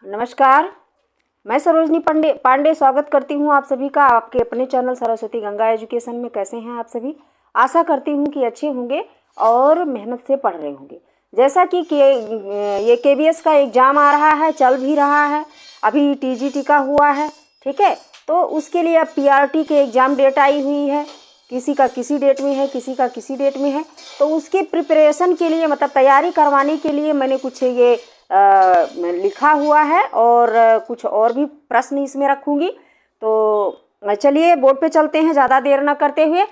नमस्कार, मैं सरोजनी पांडे स्वागत करती हूँ आप सभी का आपके अपने चैनल सरस्वती गंगा एजुकेशन में। कैसे हैं आप सभी? आशा करती हूँ कि अच्छे होंगे और मेहनत से पढ़ रहे होंगे। जैसा कि ये केबीएस का एग्ज़ाम आ रहा है, चल भी रहा है, अभी टीजीटी का हुआ है, ठीक है। तो उसके लिए अब पीआरटी के एग्ज़ाम डेट आई हुई है, किसी का किसी डेट में है, किसी का किसी डेट में है। तो उसकी प्रिपरेशन के लिए मतलब तैयारी करवाने के लिए मैंने कुछ ये लिखा हुआ है और कुछ और भी प्रश्न इसमें रखूँगी। तो चलिए बोर्ड पे चलते हैं ज़्यादा देर ना करते हुए।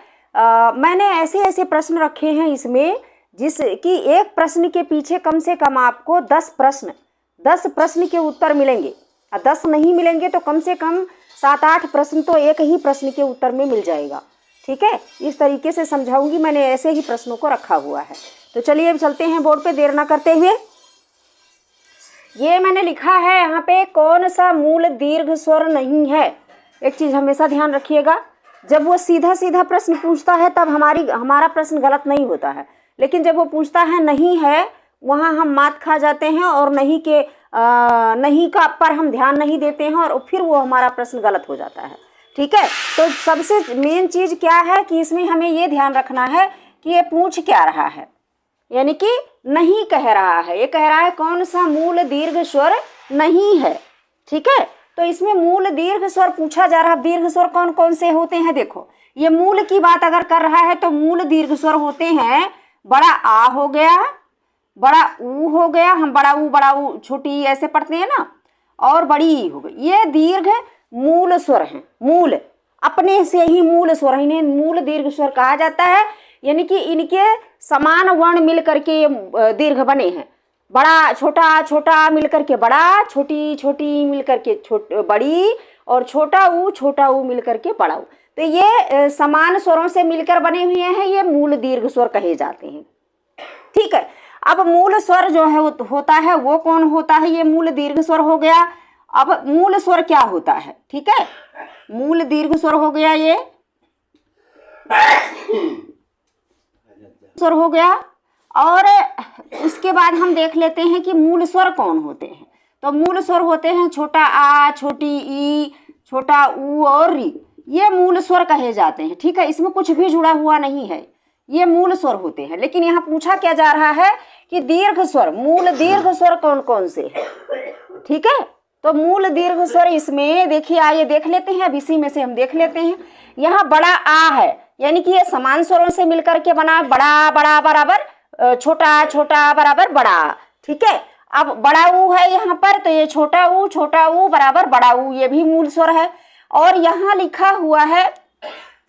मैंने ऐसे ऐसे प्रश्न रखे हैं इसमें जिसकी एक प्रश्न के पीछे कम से कम आपको 10 प्रश्न के उत्तर मिलेंगे। 10 नहीं मिलेंगे तो कम से कम 7-8 प्रश्न तो एक ही प्रश्न के उत्तर में मिल जाएगा, ठीक है। इस तरीके से समझाऊंगी, मैंने ऐसे ही प्रश्नों को रखा हुआ है। तो चलिए अब चलते हैं बोर्ड पे देर ना करते हुए। ये मैंने लिखा है यहाँ पे, कौन सा मूल दीर्घ स्वर नहीं है। एक चीज़ हमेशा ध्यान रखिएगा, जब वो सीधा सीधा प्रश्न पूछता है तब हमारा प्रश्न गलत नहीं होता है, लेकिन जब वो पूछता है नहीं है, वहाँ हम मात खा जाते हैं और नहीं का पर हम ध्यान नहीं देते हैं और फिर वो हमारा प्रश्न गलत हो जाता है, ठीक है। तो सबसे मेन चीज़ क्या है कि इसमें हमें ये ध्यान रखना है कि ये पूछ क्या रहा है, यानी कि नहीं कह रहा है। ये कह रहा है कौन सा मूल दीर्घ स्वर नहीं है, ठीक है। तो इसमें मूल दीर्घ स्वर पूछा जा रहा है। दीर्घ स्वर कौन कौन से होते हैं? देखो, ये मूल की बात अगर कर रहा है तो मूल दीर्घ स्वर होते हैं, बड़ा आ हो गया, बड़ा ऊ हो गया, हम बड़ा ऊ छोटी ई ऐसे पढ़ते हैं ना, और बड़ी ई हो गई। ये दीर्घ मूल स्वर हैं। मूल अपने से ही मूल स्वर है, इन्हें मूल दीर्घ स्वर कहा जाता है। यानी कि इनके समान वर्ण मिल करके ये दीर्घ बने हैं। बड़ा छोटा मिल करके बड़ा, छोटी मिल करके बड़ी, और छोटा ऊ मिल करके बड़ा ऊ। तो ये समान स्वरों से मिलकर बने हुए हैं, ये मूल दीर्घ स्वर कहे जाते हैं, ठीक है। अब मूल स्वर जो है होता है वो कौन होता है? ये मूल दीर्घ स्वर हो गया। अब मूल स्वर क्या होता है, ठीक है। मूल दीर्घ स्वर हो गया, ये स्वर हो गया। और उसके बाद हम देख लेते हैं कि मूल स्वर कौन होते हैं। तो मूल स्वर होते हैं छोटा आ, छोटी ई, छोटा ऊ और री। ये मूल स्वर कहे जाते हैं, ठीक है। इसमें कुछ भी जुड़ा हुआ नहीं है, ये मूल स्वर होते हैं। लेकिन यहाँ पूछा क्या जा रहा है कि दीर्घ स्वर, मूल दीर्घ स्वर कौन कौन से है, ठीक है। तो मूल दीर्घ स्वर इसमें देखिए, आइए देख लेते हैं। अब इसी में से हम देख लेते हैं। यहाँ बड़ा आ है, यानी कि ये समान स्वरों से मिलकर के बना, बड़ा बराबर छोटा बराबर बड़ा, ठीक है। अब बड़ा ऊ है यहाँ पर, तो ये छोटा ऊ बराबर बड़ा ऊ, ये भी मूल स्वर है। और यहाँ लिखा हुआ है,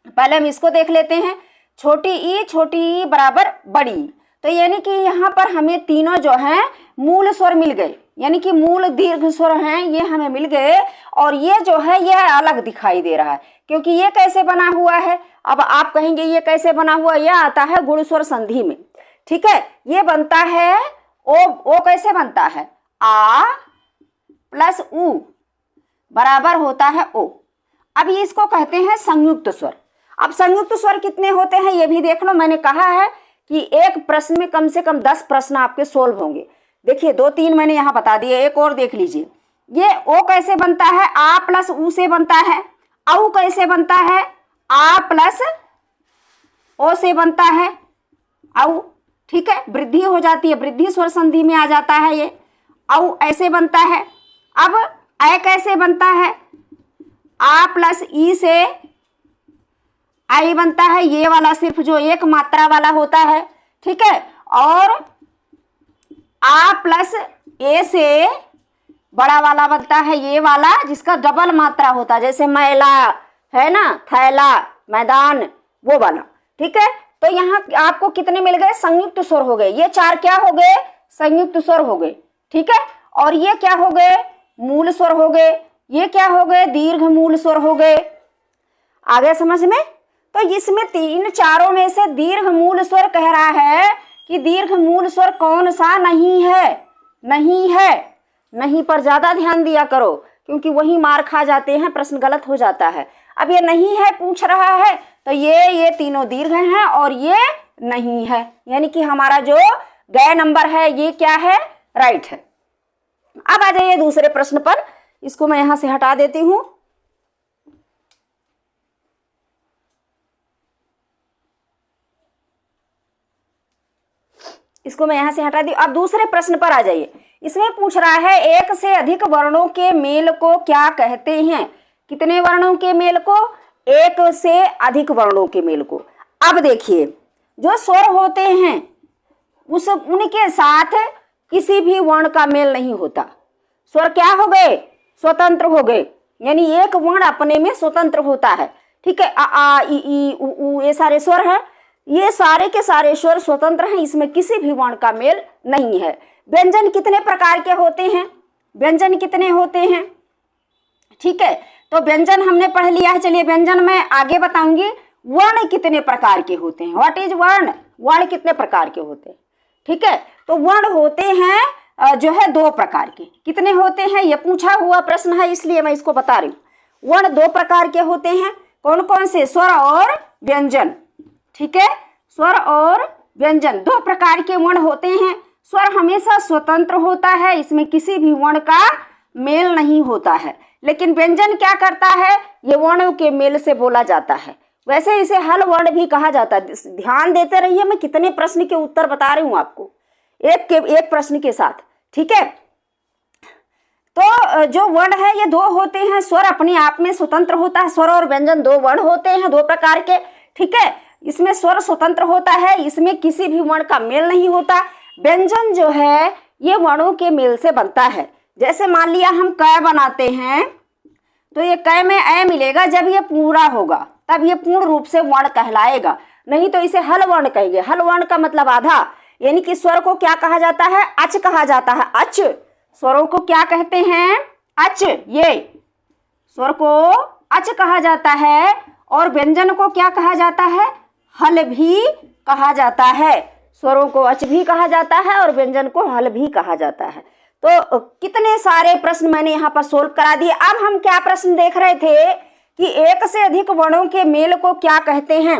पहले हम इसको देख लेते हैं, छोटी ई बराबर बड़ी। तो यानी कि यहाँ पर हमें तीनों जो हैं मूल स्वर मिल गए, यानी कि मूल दीर्घ स्वर हैं, ये हमें मिल गए। और ये जो है ये अलग दिखाई दे रहा है, क्योंकि ये कैसे बना हुआ है। अब आप कहेंगे ये कैसे बना हुआ? यह आता है गुण स्वर संधि में, ठीक है। ये बनता है ओ कैसे बनता है? आ प्लस ऊ बराबर होता है ओ। अब इसको कहते हैं संयुक्त स्वर। अब संयुक्त स्वर कितने होते हैं ये भी देख लो। मैंने कहा है कि एक प्रश्न में कम से कम 10 प्रश्न आपके सोल्व होंगे। देखिए 2-3 मैंने यहाँ बता दिए, एक और देख लीजिए। ये ओ कैसे बनता है? आ प्लस ऊ से बनता है। औ कैसे बनता है? आ प्लस ओ से बनता है औ, ठीक है। वृद्धि हो जाती है, वृद्धि स्वर संधि में आ जाता है ये। औ ऐसे बनता है। अब ऐ कैसे बनता है? आ प्लस ई से आई बनता है, ये वाला सिर्फ जो एक मात्रा वाला होता है, ठीक है। और आ प्लस ए से बड़ा वाला बनता है, ये वाला जिसका डबल मात्रा होता है, जैसे मैला है ना, थैला, मैदान, वो वाला, ठीक है। तो यहाँ आपको कितने मिल गए? संयुक्त स्वर हो गए। ये 4 क्या हो गए? संयुक्त स्वर हो गए, ठीक है। और ये क्या हो गए? मूल स्वर हो गए। ये क्या हो गए? दीर्घ मूल स्वर हो गए। आ गया समझ में? तो इसमें 3-4 में से दीर्घ मूल स्वर कह रहा है कि दीर्घ मूल स्वर कौन सा नहीं है? नहीं पर ज्यादा ध्यान दिया करो, क्योंकि वही मार खा जाते हैं, प्रश्न गलत हो जाता है। अब ये नहीं है पूछ रहा है, तो ये तीनों दीर्घ हैं और ये नहीं है, यानी कि हमारा जो गए नंबर है ये क्या है? राइट है। अब आ जाइए दूसरे प्रश्न पर। इसको मैं यहां से हटा देती हूं। इसको मैं यहां से हटा दी। अब दूसरे प्रश्न पर आ जाइए। इसमें पूछ रहा है एक से अधिक वर्णों के मेल को क्या कहते हैं। कितने वर्णों के मेल को? एक से अधिक वर्णों के मेल को। अब देखिए, जो स्वर होते हैं उनके साथ किसी भी वर्ण का मेल नहीं होता। स्वर क्या हो गए? स्वतंत्र हो गए, यानी एक वर्ण अपने में स्वतंत्र होता है। ठीक है, आ आ ई ई उ ऊ ये सारे स्वर हैं, ये सारे के सारे स्वर स्वतंत्र हैं, इसमें किसी भी वर्ण का मेल नहीं है। व्यंजन कितने प्रकार के होते हैं? व्यंजन कितने होते हैं? ठीक है, तो व्यंजन हमने पढ़ लिया है। चलिए व्यंजन मैं आगे बताऊंगी। वर्ण कितने प्रकार के होते हैं? व्हाट इज वर्ण? वर्ण कितने प्रकार के होते हैं? ठीक है, तो वर्ण होते हैं जो है दो प्रकार के। कितने होते हैं? ये पूछा हुआ प्रश्न है, इसलिए मैं इसको बता रही हूँ। वर्ण दो प्रकार के होते हैं। कौन कौन से? स्वर और व्यंजन। ठीक है, स्वर और व्यंजन दो प्रकार के वर्ण होते हैं। स्वर हमेशा स्वतंत्र होता है, इसमें किसी भी वर्ण का मेल नहीं होता है। लेकिन व्यंजन क्या करता है? ये वर्णों के मेल से बोला जाता है। वैसे इसे हल वर्ण भी कहा जाता है। ध्यान देते रहिए, मैं कितने प्रश्न के उत्तर बता रही हूं आपको एक प्रश्न के साथ। ठीक है, तो जो वर्ण है ये दो होते हैं। स्वर अपने आप में स्वतंत्र होता है। स्वर और व्यंजन दो वर्ण होते हैं, दो प्रकार के। ठीक है, इसमें स्वर स्वतंत्र होता है, इसमें किसी भी वर्ण का मेल नहीं होता। व्यंजन जो है ये वर्णों के मेल से बनता है। जैसे मान लिया हम क बनाते हैं, तो ये क में ए मिलेगा। जब ये पूरा होगा तब ये पूर्ण रूप से वर्ण कहलाएगा, नहीं तो इसे हल वर्ण कहेंगे। हल वर्ण का मतलब आधा, यानी कि स्वर को क्या कहा जाता है? अच कहा जाता है। अच, स्वरों को क्या कहते हैं? अच। ये स्वर को अच कहा जाता है। और व्यंजन को क्या कहा जाता है? हल भी कहा जाता है। स्वरों को अच भी कहा जाता है और व्यंजन को हल भी कहा जाता है। तो कितने सारे प्रश्न मैंने यहाँ पर सोल्व करा दिए। अब हम क्या प्रश्न देख रहे थे कि एक से अधिक वर्णों के मेल को क्या कहते हैं।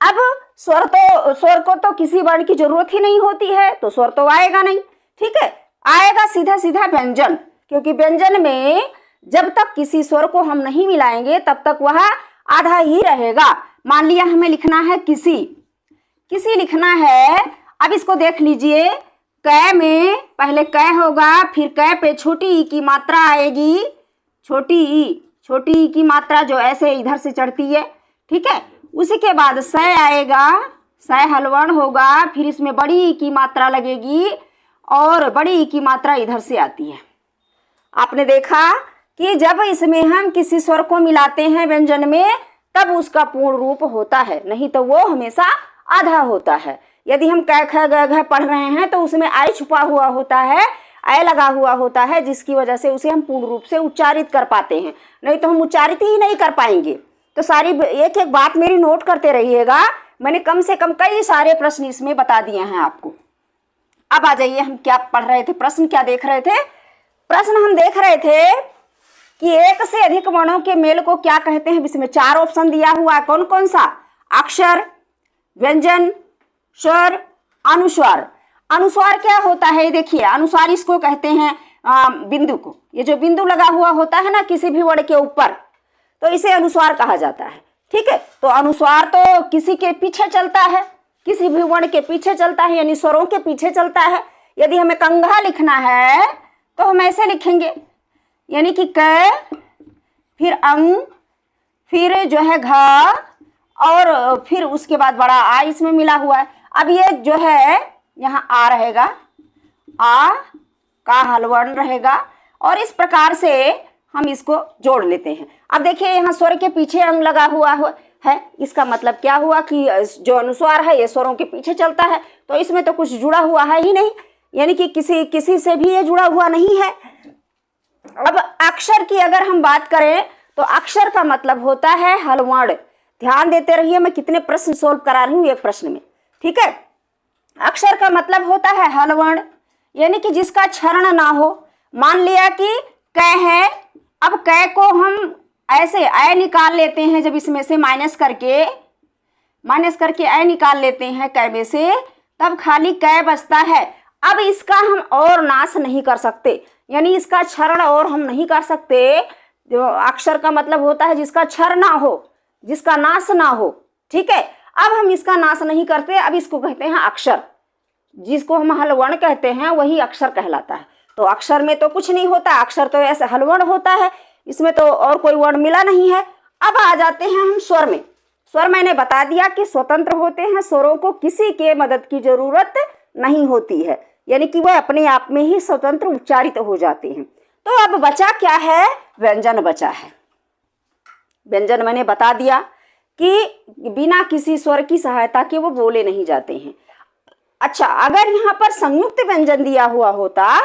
अब स्वर को तो किसी वर्ण की जरूरत ही नहीं होती है, तो स्वर तो आएगा नहीं। ठीक है, आएगा सीधा सीधा व्यंजन, क्योंकि व्यंजन में जब तक किसी स्वर को हम नहीं मिलाएंगे तब तक वह आधा ही रहेगा। मान लिया हमें लिखना है किसी लिखना है। अब इसको देख लीजिए, क में पहले क होगा, फिर क पे छोटी ई की मात्रा आएगी। छोटी ई की मात्रा जो ऐसे इधर से चढ़ती है। ठीक है, उसी के बाद स आएगा, स हलवर्ण होगा, फिर इसमें बड़ी ई की मात्रा लगेगी और बड़ी ई की मात्रा इधर से आती है। आपने देखा कि जब इसमें हम किसी स्वर को मिलाते हैं व्यंजन में तब उसका पूर्ण रूप होता है, नहीं तो वो हमेशा आधा होता है। यदि हम क ख ग घ पढ़ रहे हैं तो उसमें आई छुपा हुआ होता है, आई लगा हुआ होता है, जिसकी वजह से उसे हम पूर्ण रूप से उच्चारित कर पाते हैं, नहीं तो हम उच्चारित ही नहीं कर पाएंगे। तो सारी एक एक बात मेरी नोट करते रहिएगा। मैंने कम से कम कई सारे प्रश्न इसमें बता दिए हैं आपको। अब आ जाइए, हम क्या पढ़ रहे थे? प्रश्न क्या देख रहे थे? प्रश्न हम देख रहे थे कि एक से अधिक वर्णों के मेल को क्या कहते हैं। इसमें चार ऑप्शन दिया हुआ है। कौन कौन सा? अक्षर, व्यंजन, स्वर, अनुस्वार। अनुस्वार क्या होता है? देखिए, अनुस्वार इसको कहते हैं बिंदु को। ये जो बिंदु लगा हुआ होता है ना किसी भी वर्ण के ऊपर, तो इसे अनुस्वार कहा जाता है। ठीक है, तो अनुस्वार तो किसी के पीछे चलता है, किसी भी वर्ण के पीछे चलता है, यानी स्वरों के पीछे चलता है। यदि हमें कंघा लिखना है तो हम ऐसे लिखेंगे, यानी कि क, फिर अंग, फिर जो है घ, और फिर उसके बाद बड़ा आ इसमें मिला हुआ है। अब ये जो है यहाँ आ रहेगा, आ का हलवर्ण रहेगा, और इस प्रकार से हम इसको जोड़ लेते हैं। अब देखिए, यहाँ स्वर के पीछे अंग लगा हुआ है, इसका मतलब क्या हुआ कि जो अनुस्वार है ये स्वरों के पीछे चलता है, तो इसमें तो कुछ जुड़ा हुआ है ही नहीं, यानी कि किसी से भी ये जुड़ा हुआ नहीं है। अब अक्षर की अगर हम बात करें तो अक्षर का मतलब होता है हलवर्ण। ध्यान देते रहिए, मैं कितने प्रश्न सोल्व करा रही हूँ एक प्रश्न में। ठीक है, अक्षर का मतलब होता है हलवर्ण, यानी कि जिसका क्षरण ना हो। मान लिया कि क है, अब क को हम ऐसे ऐ निकाल लेते हैं, जब इसमें से माइनस करके ऐ निकाल लेते हैं क में से, तब खाली क बचता है। अब इसका हम और नाश नहीं कर सकते, यानी इसका क्षरण और हम नहीं कर सकते। जो अक्षर का मतलब होता है जिसका क्षर ना हो, जिसका नाश ना हो, ठीक है। अब हम इसका नाश नहीं करते, अब इसको कहते हैं अक्षर। जिसको हम हलवर्ण कहते हैं वही अक्षर कहलाता है। तो अक्षर में तो कुछ नहीं होता, अक्षर तो ऐसे हलवर्ण होता है, इसमें तो और कोई वर्ण मिला नहीं है। अब आ जाते हैं हम स्वर में। स्वर मैंने बता दिया कि स्वतंत्र होते हैं, स्वरों को किसी के मदद की जरूरत नहीं होती है, यानी कि वह अपने आप में ही स्वतंत्र उच्चारित हो जाते हैं। तो अब बचा क्या है? व्यंजन बचा है। व्यंजन मैंने बता दिया कि बिना किसी स्वर की सहायता के वो बोले नहीं जाते हैं। अच्छा, अगर यहाँ पर संयुक्त व्यंजन दिया हुआ होता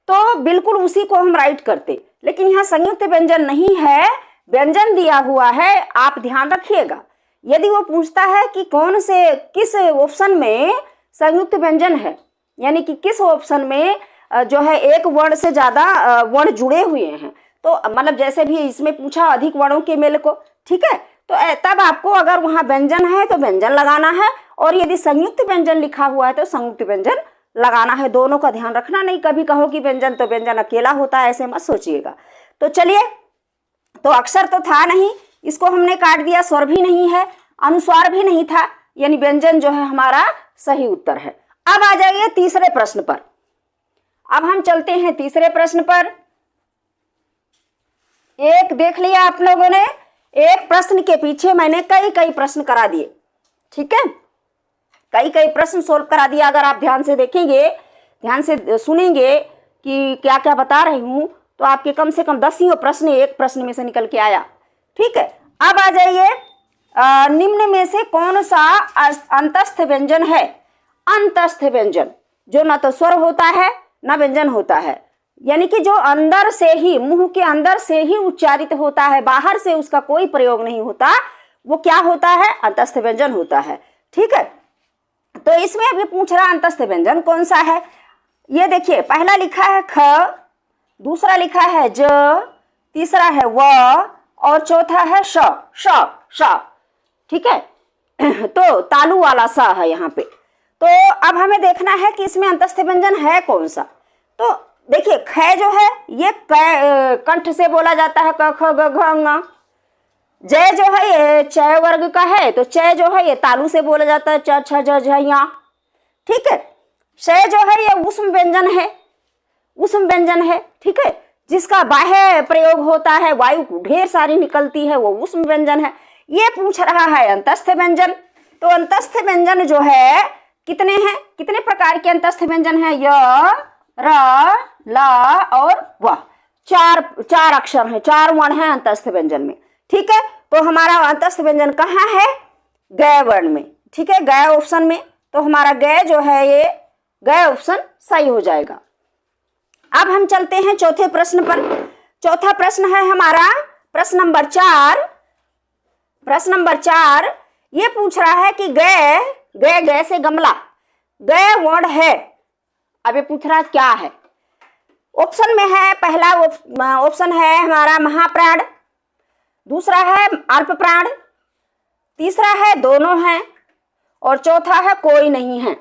तो बिल्कुल उसी को हम राइट करते, लेकिन यहाँ संयुक्त व्यंजन नहीं है, व्यंजन दिया हुआ है। आप ध्यान रखिएगा, यदि वो पूछता है कि कौन से किस ऑप्शन में संयुक्त व्यंजन है, यानी कि किस ऑप्शन में जो है एक वर्ण से ज्यादा वर्ण जुड़े हुए हैं, तो मतलब जैसे भी इसमें पूछा अधिक वर्णों के मेल को, ठीक है, तो तब आपको अगर वहाँ व्यंजन है तो व्यंजन लगाना है, और यदि संयुक्त व्यंजन लिखा हुआ है तो संयुक्त व्यंजन लगाना है। दोनों का ध्यान रखना, नहीं कभी कहो कि व्यंजन तो व्यंजन अकेला होता है, ऐसे मत सोचिएगा। तो चलिए, तो अक्षर तो था नहीं, इसको हमने काट दिया, स्वर भी नहीं है, अनुस्वार भी नहीं था, यानी व्यंजन जो है हमारा सही उत्तर है। अब आ जाइए तीसरे प्रश्न पर। अब हम चलते हैं तीसरे प्रश्न पर। एक देख लिया आप लोगों ने, एक प्रश्न के पीछे मैंने कई कई प्रश्न करा दिए, ठीक है, कई कई प्रश्न सोल्व करा दिया। अगर आप ध्यान से देखेंगे, ध्यान से सुनेंगे कि क्या क्या बता रही हूं, तो आपके कम से कम 10 प्रश्न एक प्रश्न में से निकल के आया, ठीक है। अब आ जाइए, निम्न में से कौन सा अंतस्थ व्यंजन है? अंतस्थ व्यंजन जो न तो स्वर होता है न व्यंजन होता है, यानी कि जो अंदर से ही, मुंह के अंदर से ही उच्चारित होता है, बाहर से उसका कोई प्रयोग नहीं होता, वो क्या होता है? अंतस्थ व्यंजन होता है, ठीक है। तो इसमें अभी पूछ रहा अंतस्थ व्यंजन कौन सा है। ये देखिए, पहला लिखा है ख, दूसरा लिखा है ज, तीसरा है व, और चौथा है श, श, श, ठीक है। तो तालु वाला सा है यहाँ पे। तो अब हमें देखना है कि इसमें अंतस्थ व्यंजन है कौन सा। तो देखिए, ख जो है ये कंठ से बोला जाता है, क ख ग घ ङ। जय जो है ये चय वर्ग का है, तो चय जो है ये तालु से बोला जाता है, च छ ज झ ञ, ठीक है। शय जो है ये ऊष्म व्यंजन है, ऊष्म व्यंजन है, ठीक है, जिसका बाह्य प्रयोग होता है, वायु ढेर सारी निकलती है, वो ऊष्म व्यंजन है। ये पूछ रहा है अंतस्थ व्यंजन। तो अंतस्थ व्यंजन जो है कितने हैं, कितने प्रकार के अंतस्थ व्यंजन है? य, र, ल और व, चार अक्षर हैं, 4 वर्ण हैं अंतस्थ व्यंजन में, ठीक है। तो हमारा अंतस्थ व्यंजन कहाँ है? गय वर्ण में, ठीक है, गय ऑप्शन में। तो हमारा गय जो है ये गय ऑप्शन सही हो जाएगा। अब हम चलते हैं चौथे प्रश्न पर। चौथा प्रश्न है हमारा प्रश्न नंबर 4। प्रश्न नंबर 4 ये पूछ रहा है कि गय, गय, गय से गमला, गय वर्ण है। अब ये पूछ रहा है क्या है। ऑप्शन में है, पहला ऑप्शन है हमारा महाप्राण, दूसरा है अल्प प्राण, तीसरा है दोनों हैं, और चौथा है कोई नहीं है।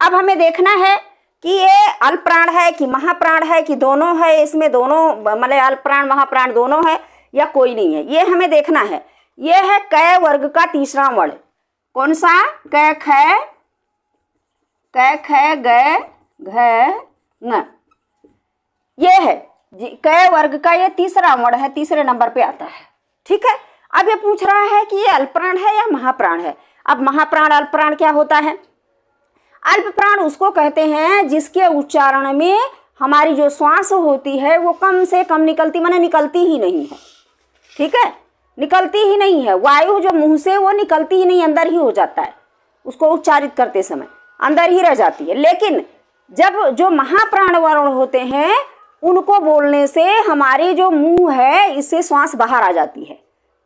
अब हमें देखना है कि ये अल्प प्राण है कि महाप्राण है कि दोनों है, इसमें दोनों मतलब अल्प प्राण महाप्राण दोनों है या कोई नहीं है, ये हमें देखना है। ये है कै वर्ग का तीसरा वर्ण, कौन सा? कै ख, कै ख गै घ न, ये है कै वर्ग का ये तीसरा वर्ण है, तीसरे नंबर पे आता है, ठीक है। अब ये पूछ रहा है कि ये अल्प प्राण है या महाप्राण है। अब महाप्राण अल्प प्राण क्या होता है? अल्प प्राण उसको कहते हैं जिसके उच्चारण में हमारी जो श्वास होती है वो कम से कम निकलती, माने निकलती ही नहीं है, ठीक है, निकलती ही नहीं है। वायु जो मुंह से वो निकलती ही नहीं, अंदर ही हो जाता है, उसको उच्चारित करते समय अंदर ही रह जाती है। लेकिन जब जो महाप्राण वर्ण होते हैं उनको बोलने से हमारी जो मुंह है इससे श्वास बाहर आ जाती है,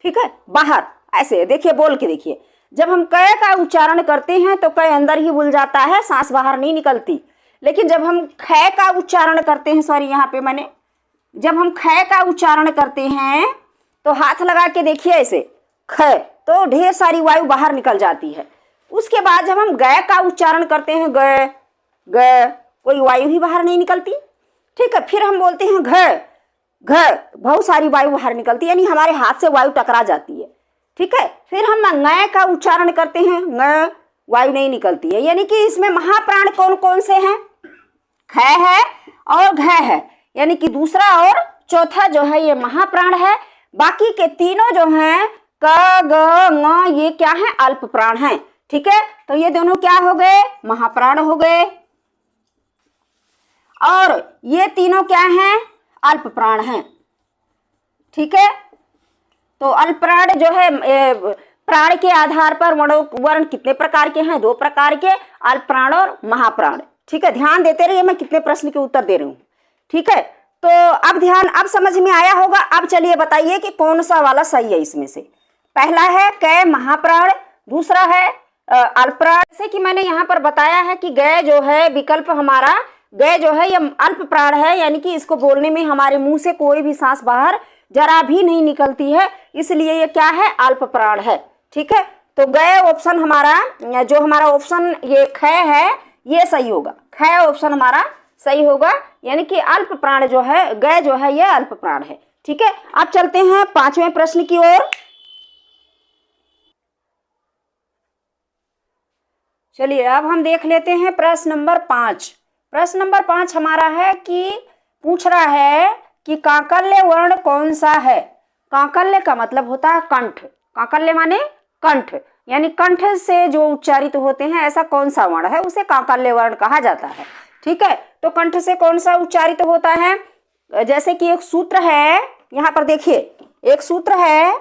ठीक है, बाहर। ऐसे देखिए, बोल के देखिए, जब हम कै का उच्चारण करते हैं तो कै अंदर ही बुल जाता है, सांस बाहर नहीं निकलती। लेकिन जब हम ख का उच्चारण करते हैं, सॉरी यहाँ पे मैंने, जब हम ख का उच्चारण करते हैं तो हाथ लगा के देखिए ऐसे ख, तो ढेर सारी वायु बाहर निकल जाती है। उसके बाद जब हम गय का उच्चारण करते हैं, गय, ग, कोई वायु ही बाहर नहीं निकलती। ठीक है, फिर हम बोलते हैं घ, घ, बहुत सारी वायु बाहर निकलती है, यानी हमारे हाथ से वायु टकरा जाती है। ठीक है, फिर हम ङ का उच्चारण करते हैं, ङ, वायु नहीं निकलती है। यानी कि इसमें महाप्राण कौन कौन से हैं? ख है और घ है, यानी कि दूसरा और चौथा जो है ये महाप्राण है। बाकी के तीनों जो हैं क, ग, ङ, ये क्या है? अल्प प्राण हैं। ठीक है, तो ये दोनों क्या हो गए? महाप्राण हो गए। और ये तीनों क्या हैं? अल्प प्राण हैं। ठीक है, तो अल्प प्राण जो है, प्राण के आधार पर वर्ण कितने प्रकार के हैं? 2 प्रकार के, अल्प प्राण और महाप्राण। ठीक है, ध्यान देते रहिए, मैं कितने प्रश्न के उत्तर दे रही हूँ। ठीक है, तो अब समझ में आया होगा। अब चलिए बताइए कि कौन सा वाला सही है इसमें से। पहला है क महाप्राण, दूसरा है अल्प प्राण। जैसे कि मैंने यहाँ पर बताया है कि ग जो है विकल्प हमारा, ग जो है ये अल्प प्राण है, यानी कि इसको बोलने में हमारे मुंह से कोई भी सांस बाहर जरा भी नहीं निकलती है, इसलिए ये क्या है? अल्प प्राण है। ठीक है, तो ग ऑप्शन हमारा, जो हमारा ऑप्शन ये ख है, ये सही होगा। ख ऑप्शन हमारा सही होगा, यानी कि अल्प प्राण जो है, ग जो है ये अल्प प्राण है। ठीक है, अब चलते हैं 5वें प्रश्न की ओर। चलिए अब हम देख लेते हैं प्रश्न नंबर 5। प्रश्न नंबर 5 हमारा है कि पूछ रहा है कि काकल्य वर्ण कौन सा है? काकल्य का मतलब होता है कंठ। काकल्य माने कंठ, यानी कंठ से जो उच्चारित होते हैं ऐसा कौन सा वर्ण है, उसे काकल्य वर्ण कहा जाता है। ठीक है, तो कंठ से कौन सा उच्चारित होता है? जैसे कि एक सूत्र है, यहाँ पर देखिए, एक सूत्र है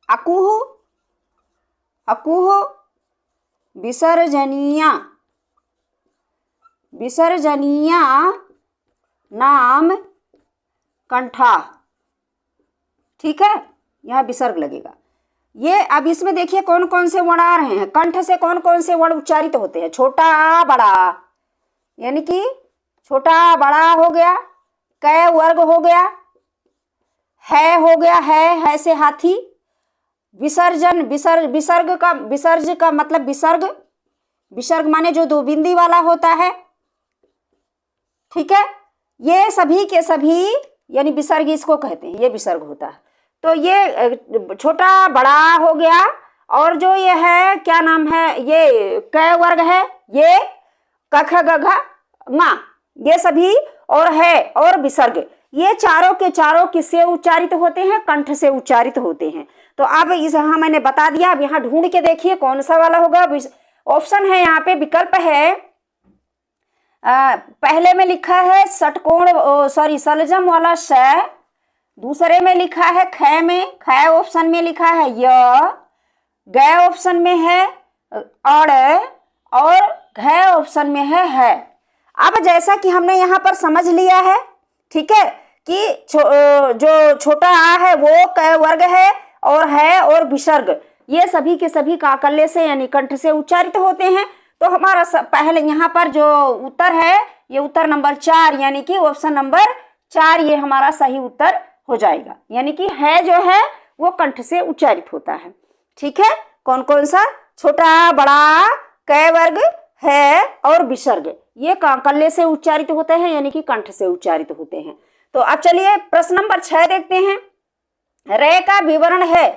अकुह, अकुह विसर्जनीया, विसर्जनीया नाम कंठा। ठीक है, यहाँ विसर्ग लगेगा। ये अब इसमें देखिए कौन कौन से वर्ण आ रहे हैं। कंठ से कौन कौन से वर्ण उच्चारित होते हैं? छोटा बड़ा, यानी कि छोटा बड़ा हो गया, कै वर्ग हो गया, है हो गया, है से हाथी। विसर्जन, विसर्ग का मतलब विसर्ग, विसर्ग माने जो 2 बिंदी वाला होता है। ठीक है, ये सभी के सभी, यानी विसर्ग इसको कहते हैं, ये विसर्ग होता है। तो ये छोटा बड़ा हो गया, और जो ये है क्या नाम है, ये कै वर्ग है, ये कख गघ ङा, ये सभी और है और विसर्ग, ये चारों के चारों किससे उच्चारित होते हैं? कंठ से उच्चारित होते हैं। तो अब यहाँ मैंने बता दिया। अब यहाँ ढूंढ के देखिए कौन सा वाला होगा। ऑप्शन है यहाँ पे, विकल्प है, पहले में लिखा है षटकोण, सलजम वाला श, दूसरे में लिखा है ख में, ख ऑप्शन में लिखा है य, ग ऑप्शन में है अड़, और घ ऑप्शन में है। अब जैसा कि हमने यहाँ पर समझ लिया है, ठीक है, कि जो छोटा आ है वो क वर्ग है और विसर्ग, ये सभी के सभी काकल्य से यानी कंठ से उच्चारित होते हैं। तो हमारा पहले यहाँ पर जो उत्तर है, ये उत्तर नंबर 4 यानी कि ऑप्शन नंबर 4 ये हमारा सही उत्तर हो जाएगा। यानी कि है जो है वो कंठ से उच्चारित होता है। ठीक है, कौन कौन सा? छोटा बड़ा, कै वर्ग, है और विसर्ग, ये काकल्य से उच्चारित होते हैं, यानी कि कंठ से उच्चारित होते हैं। तो अब चलिए प्रश्न नंबर 6 देखते हैं। रे का विवरण है,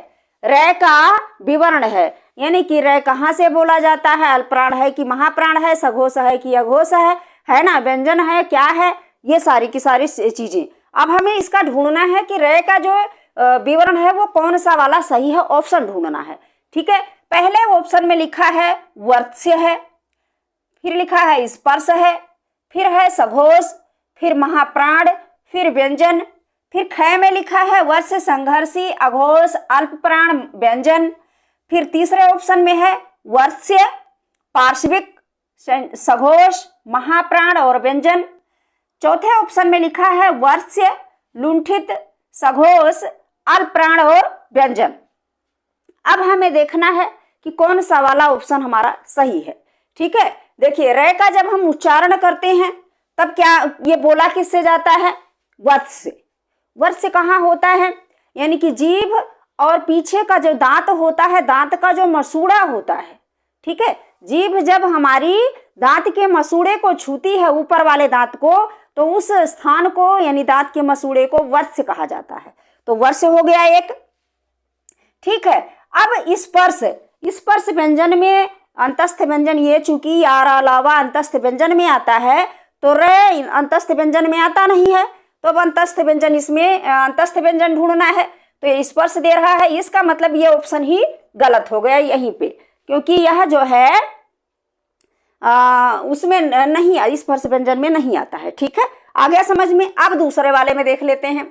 रे का विवरण है, यानी कि रे कहाँ से बोला जाता है? अल्पप्राण है कि महाप्राण है, सघोष है कि अघोष है ना, व्यंजन है, क्या है, ये सारी की सारी चीजें। अब हमें इसका ढूंढना है कि रे का जो विवरण है वो कौन सा वाला सही है, ऑप्शन ढूंढना है। ठीक है, पहले ऑप्शन में लिखा है वर्त्स्य है, फिर लिखा है स्पर्श है, फिर है सघोष, फिर महाप्राण, फिर व्यंजन, फिर ख में लिखा है वर्ष, संघर्षी, अघोष, अल्पप्राण, व्यंजन, फिर तीसरे ऑप्शन में है वर्ष्य, पार्श्विक, सघोष, महाप्राण और व्यंजन, चौथे ऑप्शन में लिखा है वर्ष्य, लुंठित, सघोष, अल्पप्राण और व्यंजन। अब हमें देखना है कि कौन सा वाला ऑप्शन हमारा सही है। ठीक है, देखिए रे का जब हम उच्चारण करते हैं तब क्या ये बोला किससे जाता है? वर्ष से। वर्ष से कहाँ होता है? यानी कि जीभ और पीछे का जो दांत होता है, दांत का जो मसूड़ा होता है, ठीक है, जीभ जब हमारी दांत के मसूड़े को छूती है, ऊपर वाले दांत को, तो उस स्थान को यानी दांत के मसूड़े को वर्ष कहा जाता है। तो वर्ष हो गया एक। ठीक है, अब स्पर्श व्यंजन में अंतस्थ व्यंजन ये चूंकि यार अलावा अंतस्थ व्यंजन में आता है, तो रे अंतस्थ व्यंजन में आता नहीं है, तो अब अंतस्थ व्यंजन, इसमें अंतस्थ व्यंजन ढूंढना है। तो ये स्पर्श दे रहा है, इसका मतलब ये ऑप्शन ही गलत हो गया यहीं पे, क्योंकि यह जो है उसमें नहीं, स्पर्श व्यंजन में नहीं आता है। ठीक है, आ गया समझ में। अब दूसरे वाले में देख लेते हैं।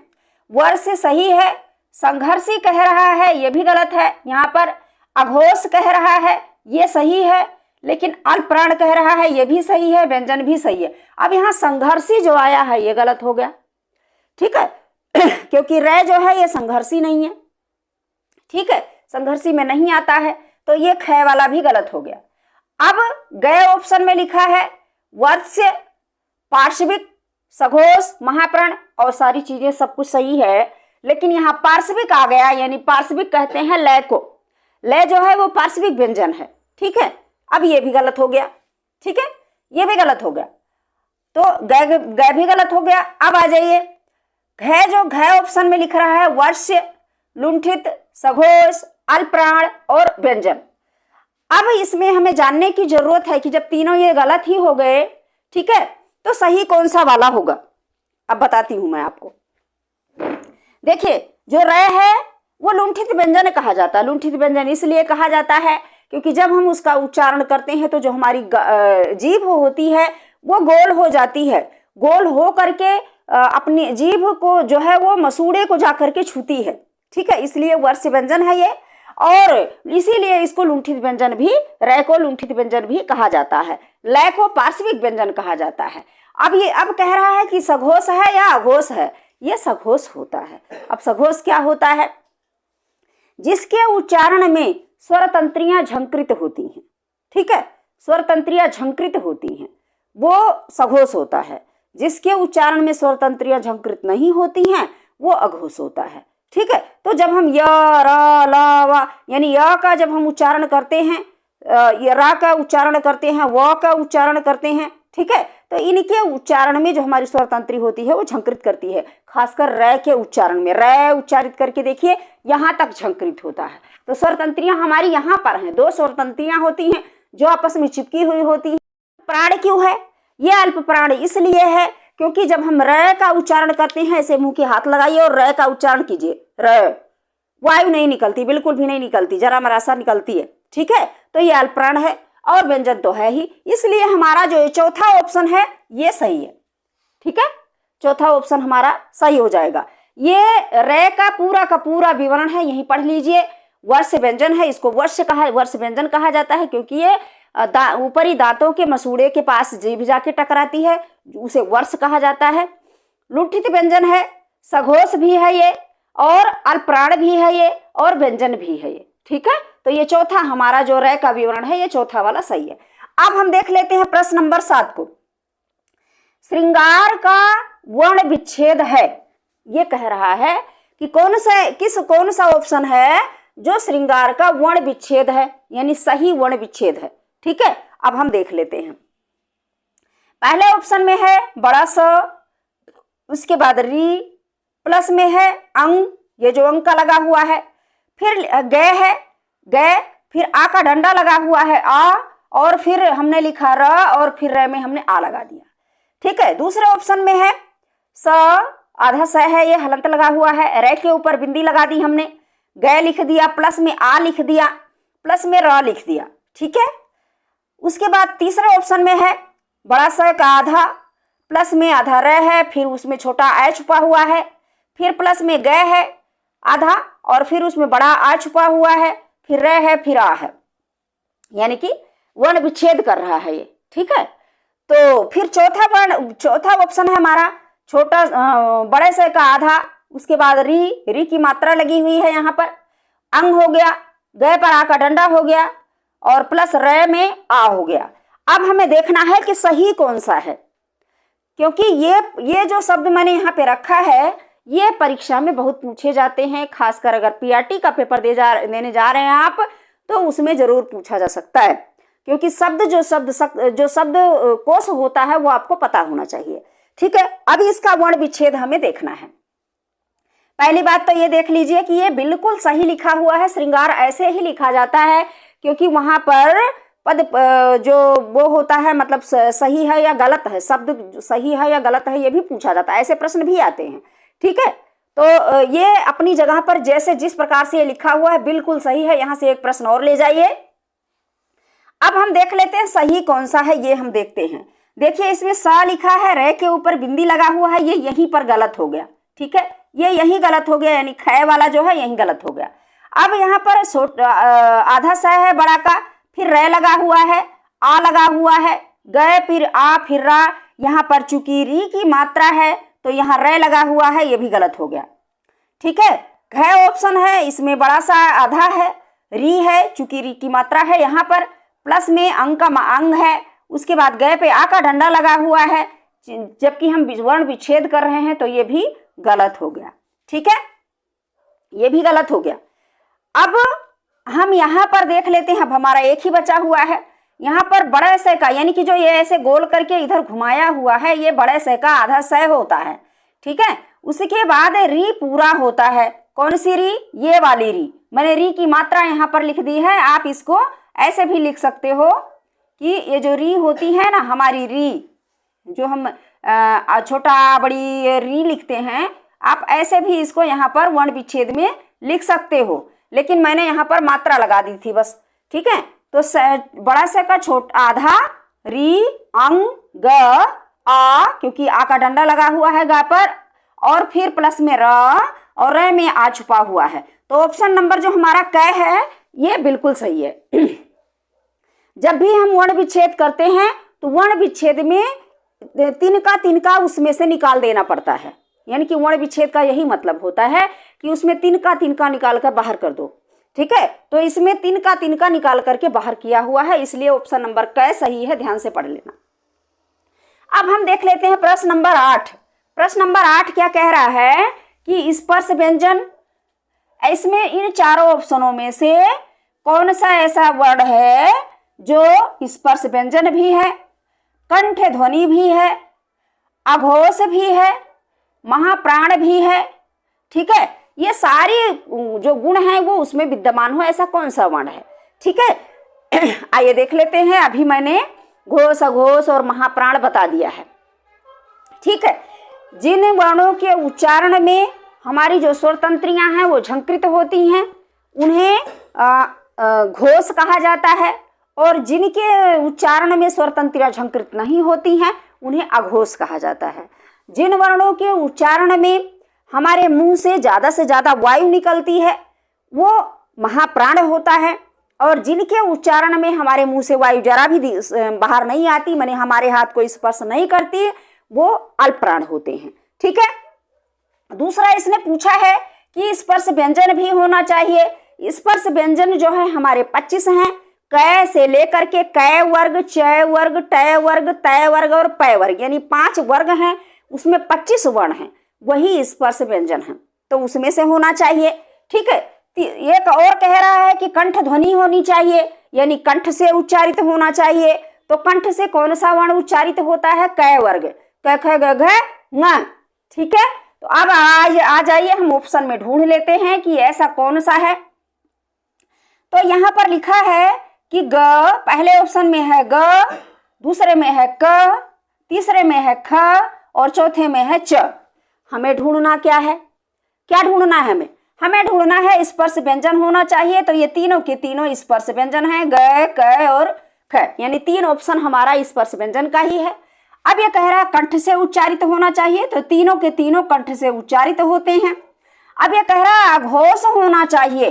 वर्ष सही है, संघर्षी कह रहा है, ये भी गलत है। यहाँ पर अघोष कह रहा है, ये सही है, लेकिन अल्पप्राण कह रहा है, ये भी सही है, व्यंजन भी सही है। अब यहाँ संघर्षी जो आया है ये गलत हो गया। ठीक है क्योंकि रे जो है ये संघर्षी नहीं है। ठीक है, संघर्षी में नहीं आता है, तो ये ख वाला भी गलत हो गया। अब गए ऑप्शन में लिखा है वर्ष, पार्श्विक, सघोष, महाप्राण और सारी चीजें सब कुछ सही है, लेकिन यहाँ पार्श्विक आ गया, यानी पार्श्विक कहते हैं लय को। लय जो है वो पार्श्विक व्यंजन है। ठीक है, अब ये भी गलत हो गया। ठीक है, ये भी गलत हो गया, तो गए भी गलत हो गया। अब आ जाइए, घ जो घ ऑप्शन में लिख रहा है वर्ष, लुंठित, सघोष, अल्पप्राण और व्यंजन। अब इसमें हमें जानने की जरूरत है कि जब तीनों ये गलत ही हो गए, ठीक है, तो सही कौन सा वाला होगा। अब बताती हूं मैं आपको। देखिए, जो रे है वो लुंठित व्यंजन कहा जाता है। लुंठित व्यंजन इसलिए कहा जाता है क्योंकि जब हम उसका उच्चारण करते हैं तो जो हमारी जीभ होती है वो गोल हो जाती है। गोल हो करके अपनी जीभ को जो है वो मसूड़े को जा करके छूती है। ठीक है, इसलिए वर्ष व्यंजन है ये, और इसीलिए इसको लुंठित व्यंजन भी, रे को लुंठित व्यंजन भी कहा जाता है। लय को पार्श्विक व्यंजन कहा जाता है। अब कह रहा है कि सघोष है या अघोष है, ये सघोष होता है। अब सघोष क्या होता है? जिसके उच्चारण में स्वर तंत्रियां झंकृत होती हैं। ठीक है, स्वर तंत्रियां झंकृत होती हैं, वो सघोष होता है। जिसके उच्चारण में स्वर तंत्रियां झंकृत नहीं होती हैं वो अघोष होता है। ठीक है, तो जब हम य, र, ल, व यानी य का जब हम उच्चारण करते हैं, रा का उच्चारण करते हैं, व का उच्चारण करते हैं, ठीक है, तो इनके उच्चारण में जो हमारी स्वर तंत्री होती है वो झंकृत करती है। खासकर रे के उच्चारण में, रे उच्चारित करके देखिए यहाँ तक झंकृत होता है। तो स्वर तंत्रियां हमारी यहाँ पर हैं, दो स्वर तंत्रियां होती हैं जो आपस में चिपकी हुई होती है। प्राण क्यों है? ये अल्प प्राण इसलिए है क्योंकि जब हम र का उच्चारण करते हैं, ऐसे मुंह के हाथ लगाइए और र का उच्चारण कीजिए, र, वायु नहीं निकलती, बिल्कुल भी नहीं निकलती, जरा मरासा निकलती है। ठीक है, तो ये अल्प प्राण है और व्यंजन तो है ही, इसलिए हमारा जो चौथा ऑप्शन है ये सही है। ठीक है, चौथा ऑप्शन हमारा सही हो जाएगा। ये रे का पूरा विवरण है, यही पढ़ लीजिए। वर्ष व्यंजन है, इसको वर्ष व्यंजन कहा जाता है क्योंकि ये ऊपरी दांतों के मसूड़े के पास जीभ जाके टकराती है, उसे वर्ष कहा जाता है। लुंठित व्यंजन है, सघोष भी है ये, और अल्पप्राण भी है ये, और व्यंजन भी है ये। ठीक है, तो ये चौथा हमारा जो रे का विवरण है ये चौथा वाला सही है। अब हम देख लेते हैं प्रश्न नंबर 7 को। श्रृंगार का वर्ण विच्छेद है, ये कह रहा है कि कौन सा ऑप्शन है जो श्रृंगार का वर्ण विच्छेद है, यानी सही वर्ण विच्छेद है। ठीक है, अब हम देख लेते हैं। पहले ऑप्शन में है बड़ा स, उसके बाद री, प्लस में है अंग, ये जो अंग का लगा हुआ है, फिर गए है गए, फिर आ का डंडा लगा हुआ है आ, और फिर हमने लिखा र, और फिर र में हमने आ लगा दिया। ठीक है, दूसरे ऑप्शन में है स, आधा स है, ये हलंत लगा हुआ है, रे के ऊपर बिंदी लगा दी हमने, गए लिख दिया, प्लस में आ लिख दिया, प्लस में र लिख दिया। ठीक है, उसके बाद तीसरे ऑप्शन में है बड़ा स का आधा, प्लस में आधा र है, फिर उसमें छोटा आ छुपा हुआ है, फिर प्लस में गए है आधा, और फिर उसमें बड़ा आ छुपा हुआ है, फिर र है, फिर आ है, यानी कि वर्ण विच्छेद कर रहा है ये। ठीक है, तो फिर चौथा ऑप्शन है हमारा छोटा बड़े से का आधा, उसके बाद री की मात्रा लगी हुई है, यहाँ पर अंग हो गया, गए पर आ का डंडा हो गया, और प्लस र में आ हो गया। अब हमें देखना है कि सही कौन सा है, क्योंकि ये जो शब्द मैंने यहाँ पे रखा है ये परीक्षा में बहुत पूछे जाते हैं। खासकर अगर पीआरटी का पेपर देने जा रहे हैं आप तो उसमें जरूर पूछा जा सकता है। क्योंकि जो शब्द कोश होता है वो आपको पता होना चाहिए। ठीक है, अब इसका वर्ण विच्छेद हमें देखना है। पहली बात तो ये देख लीजिए कि ये बिल्कुल सही लिखा हुआ है। श्रृंगार ऐसे ही लिखा जाता है क्योंकि वहां पर पद जो वो होता है मतलब सही है या गलत है, शब्द सही है या गलत है ये भी पूछा जाता है, ऐसे प्रश्न भी आते हैं। ठीक है, तो ये अपनी जगह पर जैसे जिस प्रकार से ये लिखा हुआ है बिल्कुल सही है। यहां से एक प्रश्न और ले जाइए। अब हम देख लेते हैं सही कौन सा है, ये हम देखते हैं। देखिए इसमें सा लिखा है, रे के ऊपर बिंदी लगा हुआ है, ये यहीं पर गलत हो गया। ठीक है, ये यहीं गलत हो गया, यानी ख वाला जो है यहीं गलत हो गया। अब यहाँ पर आधा स है बड़ा का, फिर रे लगा हुआ है, आ लगा हुआ है, गए फिर आ फिर रा। यहाँ पर चूंकि री की मात्रा है तो यहाँ रे लगा हुआ है, ये भी गलत हो गया। ठीक है, घ ऑप्शन है, इसमें बड़ा सा आधा है, री है, चूंकि री की मात्रा है। यहाँ पर प्लस में अंग का अंग है, उसके बाद गए पे आ का डंडा लगा हुआ है, जबकि हम वर्ण विच्छेद कर रहे हैं तो ये भी गलत हो गया। ठीक है, ये भी गलत हो गया। अब हम यहाँ पर देख लेते हैं, अब हमारा एक ही बचा हुआ है। यहाँ पर बड़े से का, यानी कि जो ये ऐसे गोल करके इधर घुमाया हुआ है, ये बड़े से का आधा स होता है। ठीक है, उसके बाद री पूरा होता है। कौन सी री? ये वाली री। मैंने री की मात्रा यहाँ पर लिख दी है। आप इसको ऐसे भी लिख सकते हो कि ये जो री होती है ना, हमारी री जो हम छोटा बड़ी री लिखते हैं, आप ऐसे भी इसको यहाँ पर वर्ण विच्छेद में लिख सकते हो, लेकिन मैंने यहाँ पर मात्रा लगा दी थी बस। ठीक है, तो बड़ा से का छोटा आधा री अंग ग आ, क्योंकि आ का डंडा लगा हुआ है गा पर, और फिर प्लस में र, और र में आ छुपा हुआ है। तो ऑप्शन नंबर जो हमारा क है ये बिल्कुल सही है। जब भी हम वर्ण विच्छेद करते हैं तो वर्ण विच्छेद में तिनका उसमें से निकाल देना पड़ता है, यानी कि वर्ण विच्छेद का यही मतलब होता है कि उसमें तिनका निकाल कर बाहर कर दो। ठीक है, तो इसमें तिनका निकाल करके बाहर किया हुआ है, इसलिए ऑप्शन नंबर क सही है, ध्यान से पढ़ लेना। अब हम देख लेते हैं प्रश्न नंबर 8। प्रश्न नंबर 8 क्या कह रहा है कि स्पर्श व्यंजन, इसमें इन चारों ऑप्शनों में से कौन सा ऐसा वर्ड है जो स्पर्श व्यंजन भी है, कंठ ध्वनि भी है, अघोष भी है, महाप्राण भी है। ठीक है, ये सारी जो गुण हैं वो उसमें विद्यमान हो, ऐसा कौन सा वर्ण है। ठीक है, आइए देख लेते हैं। अभी मैंने घोष अघोष और महाप्राण बता दिया है। ठीक है, जिन वर्णों के उच्चारण में हमारी जो स्वर तंत्रियां हैं वो झंकृत होती हैं उन्हें घोष कहा जाता है, और जिनके उच्चारण में स्वर तंत्रियां झंकृत नहीं होती हैं उन्हें अघोष कहा जाता है। जिन वर्णों के उच्चारण में हमारे मुंह से ज़्यादा वायु निकलती है वो महाप्राण होता है, और जिनके उच्चारण में हमारे मुंह से वायु जरा भी बाहर नहीं आती, माने हमारे हाथ को स्पर्श नहीं करती, वो अल्पप्राण होते हैं। ठीक है, दूसरा इसने पूछा है कि स्पर्श व्यंजन भी होना चाहिए। स्पर्श व्यंजन जो है हमारे 25 हैं, क से लेकर के क वर्ग, च वर्ग, ट वर्ग, तय वर्ग और पय वर्ग, यानी 5 वर्ग हैं, उसमें 25 वर्ण हैं, वही स्पर्श व्यंजन है, तो उसमें से होना चाहिए। ठीक है, एक और कह रहा है कि कंठ ध्वनि होनी चाहिए, यानी कंठ से उच्चारित होना चाहिए। तो कंठ से कौन सा वर्ण उच्चारित होता है? क वर्ग, क ख ग घ ङ। ठीक है, तो अब आ जाइए हम ऑप्शन में ढूंढ लेते हैं कि ऐसा कौन सा है। तो यहाँ पर लिखा है कि ग पहले ऑप्शन में है ग, दूसरे में है क, तीसरे में है ख और चौथे में है च। हमें ढूंढना क्या है? क्या ढूंढना है हमें ढूंढना है स्पर्श व्यंजन होना चाहिए। तो ये तीनों के तीनों स्पर्श व्यंजन है, ग, क और ख, यानी 3 ऑप्शन हमारा स्पर्श व्यंजन का ही है। अब ये कह रहा है कंठ से उच्चारित होना चाहिए, तो तीनों के तीनों कंठ से उच्चारित होते हैं। अब ये कह रहा है अघोष होना चाहिए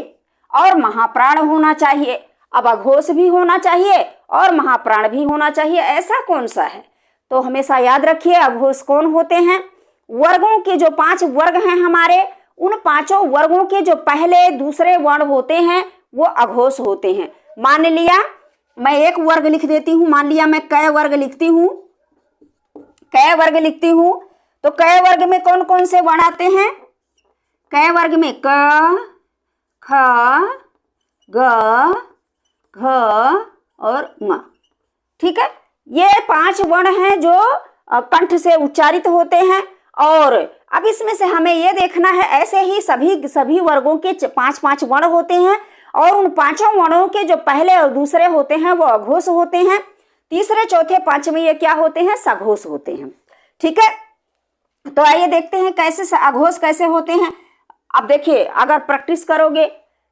और महाप्राण होना चाहिए। अब अघोष भी होना चाहिए और महाप्राण भी होना चाहिए, ऐसा कौन सा है? तो हमेशा याद रखिए अघोष कौन होते हैं? वर्गों के जो 5 वर्ग हैं हमारे, उन 5 वर्गों के जो पहले दूसरे वर्ण होते हैं वो अघोष होते हैं। मान लिया मैं एक वर्ग लिख देती हूँ, मान लिया मैं क वर्ग लिखती हूँ, क वर्ग लिखती हूँ, तो क वर्ग में कौन कौन से वर्ण आते हैं? क वर्ग में क, ख, ग, घ, और ङ। ठीक है, ये 5 वर्ण हैं जो कंठ से उच्चारित होते हैं। और अब इसमें से हमें ये देखना है, ऐसे ही सभी वर्गों के 5-5 वर्ण होते हैं और उन 5 वर्णों के जो पहले और दूसरे होते हैं वो अघोष होते हैं, तीसरे चौथे पांचवें ये क्या होते हैं, सघोष होते हैं। ठीक है, तो आइए देखते हैं कैसे अघोष कैसे होते हैं। अब देखिए, अगर प्रैक्टिस करोगे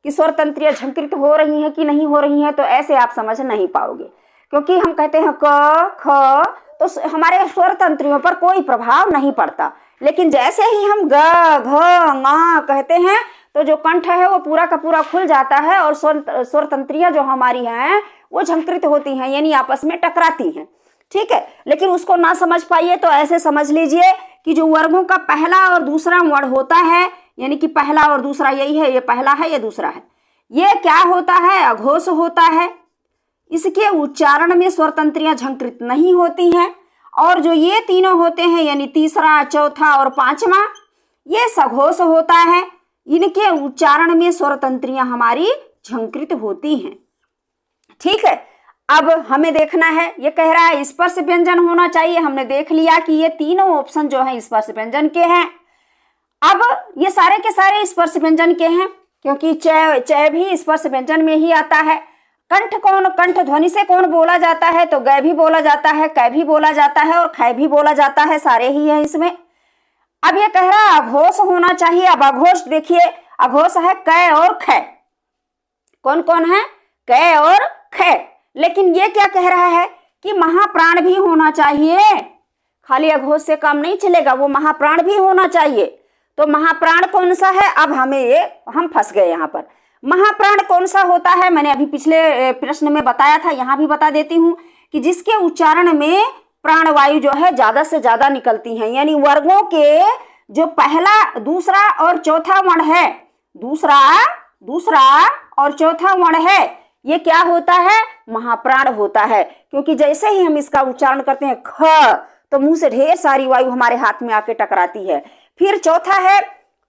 कि स्वर तंत्रियां झंकृत हो रही हैं कि नहीं हो रही हैं तो ऐसे आप समझ नहीं पाओगे, क्योंकि हम कहते हैं क ख तो हमारे स्वर तंत्रियों पर कोई प्रभाव नहीं पड़ता, लेकिन जैसे ही हम ग घ ङ कहते हैं तो जो कंठ है वो पूरा का पूरा खुल जाता है और स्वर तंत्रियां जो हमारी हैं वो झंकृत होती हैं, यानी आपस में टकराती हैं। ठीक है, लेकिन उसको ना समझ पाइए तो ऐसे समझ लीजिए कि जो वर्गों का पहला और दूसरा वर्ण होता है, यानी कि पहला और दूसरा यही है, ये पहला है ये दूसरा है, ये क्या होता है, अघोष होता है। इसके उच्चारण में स्वर तंत्रियां झंकृत नहीं होती हैं। और जो ये तीनों होते हैं यानी तीसरा, चौथा और पांचवा, ये सघोष होता है। इनके उच्चारण में स्वर तंत्रियां हमारी झंकृत होती हैं। ठीक है, अब हमें देखना है, ये कह रहा है स्पर्श व्यंजन होना चाहिए। हमने देख लिया कि ये तीनों ऑप्शन जो है स्पर्श व्यंजन के हैं। अब ये सारे के सारे स्पर्श व्यंजन के हैं, क्योंकि च भी स्पर्श व्यंजन में ही आता है। कंठ ध्वनि से कौन बोला जाता है, तो ग भी बोला जाता है, क भी बोला जाता है और ख भी बोला जाता है, सारे ही है इसमें। अब ये कह रहा है अघोष होना चाहिए। अब अघोष देखिए, अघोष है क और ख। कौन कौन है, क और ख। लेकिन ये क्या कह रहा है कि महाप्राण भी होना चाहिए, खाली अघोष से काम नहीं चलेगा, वो महाप्राण भी होना चाहिए। तो महाप्राण कौन सा है, अब हम फंस गए यहाँ पर। महाप्राण कौन सा होता है, मैंने अभी पिछले प्रश्न में बताया था, यहाँ भी बता देती हूँ कि जिसके उच्चारण में प्राणवायु जो है ज्यादा से ज्यादा निकलती हैं, यानी वर्गों के जो पहला, दूसरा और चौथा वर्ण है, दूसरा और चौथा वर्ण है, ये क्या होता है, महाप्राण होता है। क्योंकि जैसे ही हम इसका उच्चारण करते हैं ख, तो मुंह से ढेर सारी वायु हमारे हाथ में आके टकराती है। फिर चौथा है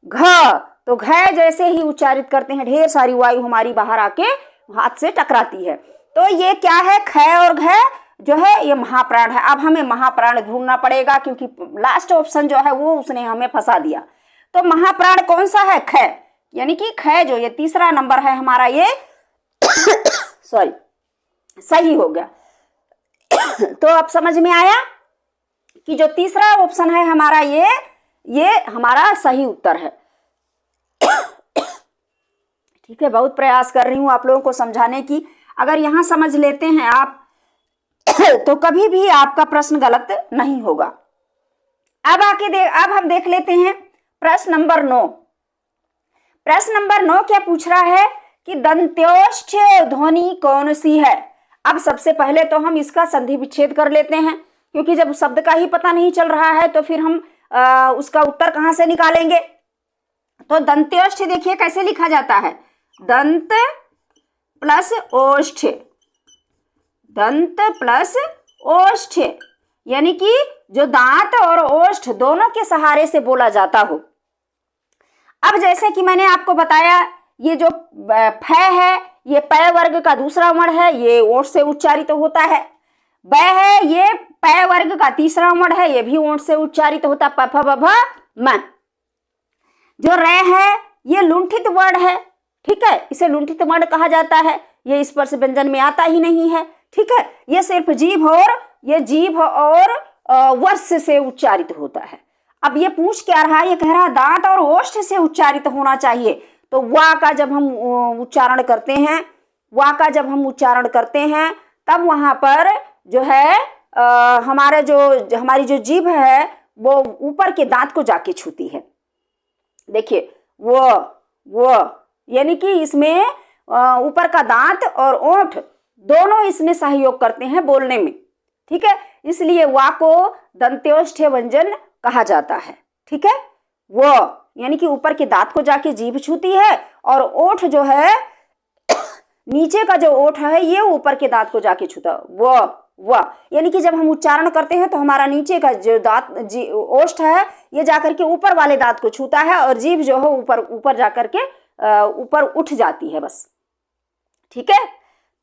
घ, तो घ जैसे ही उच्चारित करते हैं ढेर सारी वायु हमारी बाहर आके हाथ से टकराती है। तो ये क्या है, ख और घ जो है ये महाप्राण है। अब हमें महाप्राण ढूंढना पड़ेगा, क्योंकि लास्ट ऑप्शन जो है वो उसने हमें फंसा दिया। तो महाप्राण कौन सा है, ख, यानी कि ख जो ये तीसरा नंबर है हमारा, ये सॉरी सही हो गया। तो अब समझ में आया कि जो तीसरा ऑप्शन है हमारा, ये हमारा सही उत्तर है। ठीक है, बहुत प्रयास कर रही हूं आप लोगों को समझाने की। अगर यहां समझ लेते हैं आप तो कभी भी आपका प्रश्न गलत नहीं होगा। अब हम देख लेते हैं प्रश्न नंबर 9। प्रश्न नंबर 9 क्या पूछ रहा है कि दंत्योष्ठ ध्वनि कौन सी है। अब सबसे पहले तो हम इसका संधि विच्छेद कर लेते हैं, क्योंकि जब शब्द का ही पता नहीं चल रहा है तो फिर हम उसका उत्तर कहां से निकालेंगे। तो दंत्योष्ठ देखिए कैसे लिखा जाता है, दंत प्लस ओष्ठ, दंत प्लस ओष्ठ, यानी कि जो दांत और ओष्ठ दोनों के सहारे से बोला जाता हो। अब जैसे कि मैंने आपको बताया, ये जो फ है ये प वर्ग का दूसरा वर्ण है, ये ओठ से उच्चारित होता है। ब है ये प वर्ग का तीसरा वर्ण है, ये भी ओठ से उच्चारित होता, प फ ब भ म। जो र है ये लुंठित वर्ण है, ठीक है, इसे लुंठित वर्ण कहा जाता है, ये स्पर्श व्यंजन में आता ही नहीं है। ठीक है, ये सिर्फ जीभ और वर्ष से उच्चारित होता है। अब ये पूछ क्या रहा है, ये कह रहा है दांत और ओष्ठ से उच्चारित होना चाहिए। तो वा का जब हम उच्चारण करते हैं तब वहां पर जो है हमारी जो जीभ है वो ऊपर के दांत को जाके छूती है। देखिए वो यानी कि इसमें ऊपर का दांत और ओठ दोनों इसमें सहयोग करते हैं बोलने में। ठीक है, इसलिए वा को दंत्योष्ठ व्यंजन कहा जाता है। ठीक है, वो यानी कि ऊपर के दांत को जाके जीभ छूती है और ओठ जो है नीचे का जो ओठ है ये ऊपर के दांत को जाके छूता है। वो यानी कि जब हम उच्चारण करते हैं तो हमारा नीचे का जो दांत ओष्ठ है ये जाकर के ऊपर वाले दांत को छूता है और जीभ जो है ऊपर जाकर के ऊपर उठ जाती है बस। ठीक है,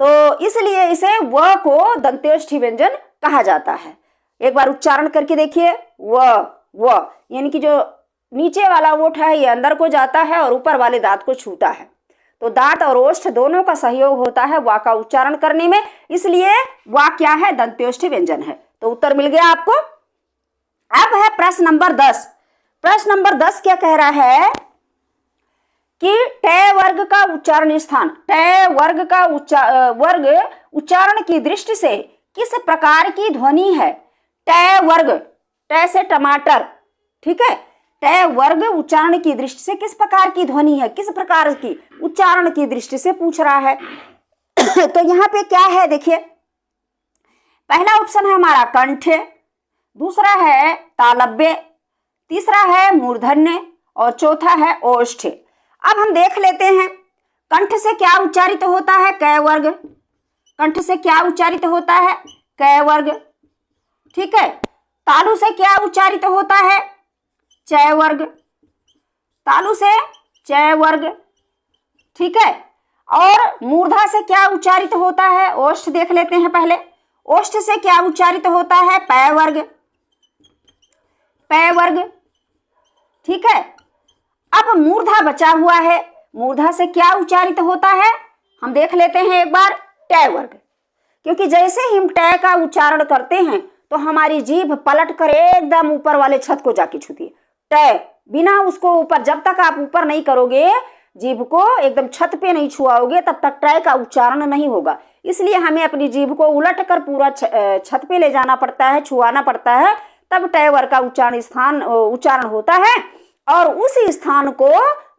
तो इसलिए इसे व को दंत्योष्ठी व्यंजन कहा जाता है। एक बार उच्चारण करके देखिए, व यानी कि जो नीचे वाला ओठ है ये अंदर को जाता है और ऊपर वाले दांत को छूता है, तो दांत और ओष्ठ दोनों का सहयोग होता है वा का उच्चारण करने में, इसलिए वा क्या है, दंत्योष्ठी व्यंजन है। तो उत्तर मिल गया आपको। अब है प्रश्न नंबर 10। प्रश्न नंबर 10 क्या कह रहा है कि ट वर्ग का उच्चारण स्थान, ट वर्ग का वर्ग उच्चारण की दृष्टि से किस प्रकार की ध्वनि है। ट वर्ग, ट से टमाटर, ठीक है, ट वर्ग उच्चारण की दृष्टि से किस प्रकार की ध्वनि है, किस प्रकार की उच्चारण की दृष्टि से पूछ रहा है। तो यहाँ पे क्या है देखिए, पहला ऑप्शन है हमारा कंठ, दूसरा है तालव्य, तीसरा है मूर्धन्य और चौथा है ओष्ठ। अब हम देख लेते हैं कंठ से क्या उच्चारित होता है, क वर्ग। कंठ से क्या उच्चारित होता है, क वर्ग, ठीक है। तालु से क्या उच्चारित होता है, च वर्ग, तालु से च वर्ग, ठीक है। और मूर्धा से क्या उच्चारित होता है, ओष्ठ देख लेते हैं पहले। ओष्ठ से क्या उच्चारित होता है, प वर्ग, प वर्ग, ठीक है। अब मूर्धा बचा हुआ है, मूर्धा से क्या उच्चारित होता है, हम देख लेते हैं एक बार, ट वर्ग। क्योंकि जैसे ही हम ट का उच्चारण करते हैं तो हमारी जीभ पलट कर एकदम ऊपर वाले छत को जाके छूती है। ट बिना उसको ऊपर, जब तक आप ऊपर नहीं करोगे जीभ को, एकदम छत पे नहीं छुआओगे, तब तक ट का उच्चारण नहीं होगा। इसलिए हमें अपनी जीभ को उलट कर पूरा छत पे ले जाना पड़ता है, छुआना पड़ता है, तब ट वर्ग का उच्चारण होता है और उस स्थान को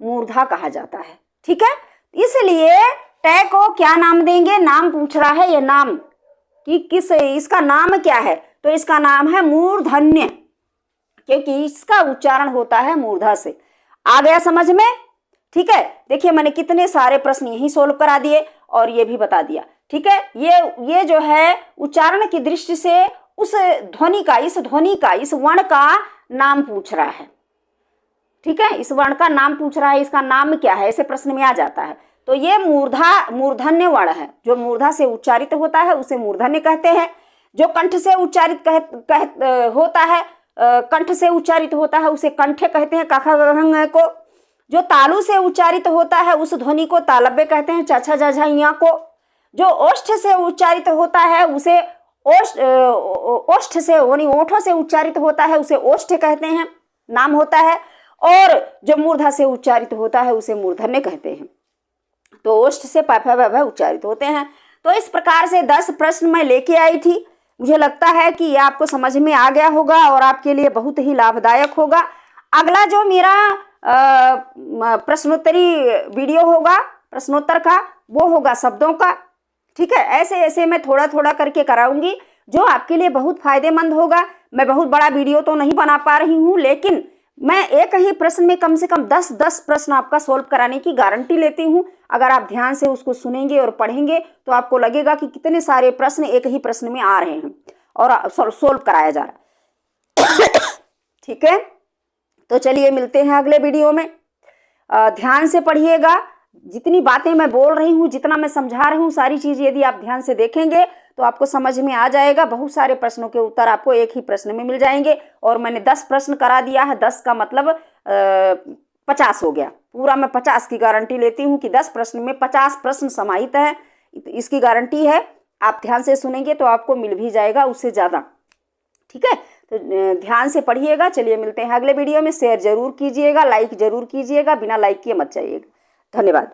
मूर्धा कहा जाता है, ठीक है। इसलिए ट को क्या नाम देंगे, नाम पूछ रहा है, ये नाम कि किस, इसका नाम क्या है, तो इसका नाम है मूर्धन्य, क्योंकि इसका उच्चारण होता है मूर्धा से। आ गया समझ में, ठीक है। देखिए मैंने कितने सारे प्रश्न यही सोल्व करा दिए और ये भी बता दिया, ठीक है। ये जो है उच्चारण की दृष्टि से उस ध्वनि का, इस वर्ण का नाम पूछ रहा है, ठीक है। इस वर्ण का नाम पूछ रहा है, इसका नाम क्या है, ऐसे प्रश्न में आ जाता है। तो ये मूर्धन्य वर्ण है, जो मूर्धा से उच्चारित होता है उसे मूर्धन्य कहते हैं। जो कंठ से उच्चारित होता है, कंठ से उच्चारित होता है उसे कंठ कहते हैं, क ख ग घ को। जो तालु से उच्चारित होता है उस ध्वनि को तालव्य कहते हैं, च छ ज झ ञ को। जो ओष्ठ से उच्चारित होता है उसे ओष्ठ से, यानी ओठों से उच्चारित होता है उसे ओष्ठ कहते हैं, नाम होता है। और जो मूर्धा से उच्चारित होता है उसे मूर्धन्य कहते हैं। तो ओष्ठ से प फ ब भ उच्चारित होते हैं। तो इस प्रकार से 10 प्रश्न मैं लेके आई थी। मुझे लगता है कि ये आपको समझ में आ गया होगा और आपके लिए बहुत ही लाभदायक होगा। अगला जो मेरा प्रश्नोत्तरी वीडियो होगा, प्रश्नोत्तर का, वो होगा शब्दों का, ठीक है। ऐसे ऐसे मैं थोड़ा थोड़ा करके कराऊंगी जो आपके लिए बहुत फायदेमंद होगा। मैं बहुत बड़ा वीडियो तो नहीं बना पा रही हूँ, लेकिन मैं एक ही प्रश्न में कम से कम 10 प्रश्न आपका सोल्व कराने की गारंटी लेती हूँ। अगर आप ध्यान से उसको सुनेंगे और पढ़ेंगे तो आपको लगेगा कि कितने सारे प्रश्न एक ही प्रश्न में आ रहे हैं और सोल्व कराया जा रहा है, ठीक है। तो चलिए मिलते हैं अगले वीडियो में। ध्यान से पढ़िएगा, जितनी बातें मैं बोल रही हूँ, जितना मैं समझा रही हूँ, सारी चीज़ यदि आप ध्यान से देखेंगे तो आपको समझ में आ जाएगा। बहुत सारे प्रश्नों के उत्तर आपको एक ही प्रश्न में मिल जाएंगे। और मैंने 10 प्रश्न करा दिया है, 10 का मतलब 50 हो गया। पूरा मैं 50 की गारंटी लेती हूँ कि 10 प्रश्न में 50 प्रश्न समाहित है, इसकी गारंटी है। आप ध्यान से सुनेंगे तो आपको मिल भी जाएगा उससे ज़्यादा, ठीक है। तो ध्यान से पढ़िएगा। चलिए मिलते हैं अगले वीडियो में। शेयर जरूर कीजिएगा, लाइक जरूर कीजिएगा, बिना लाइक किए मत जाइएगा। धन्यवाद।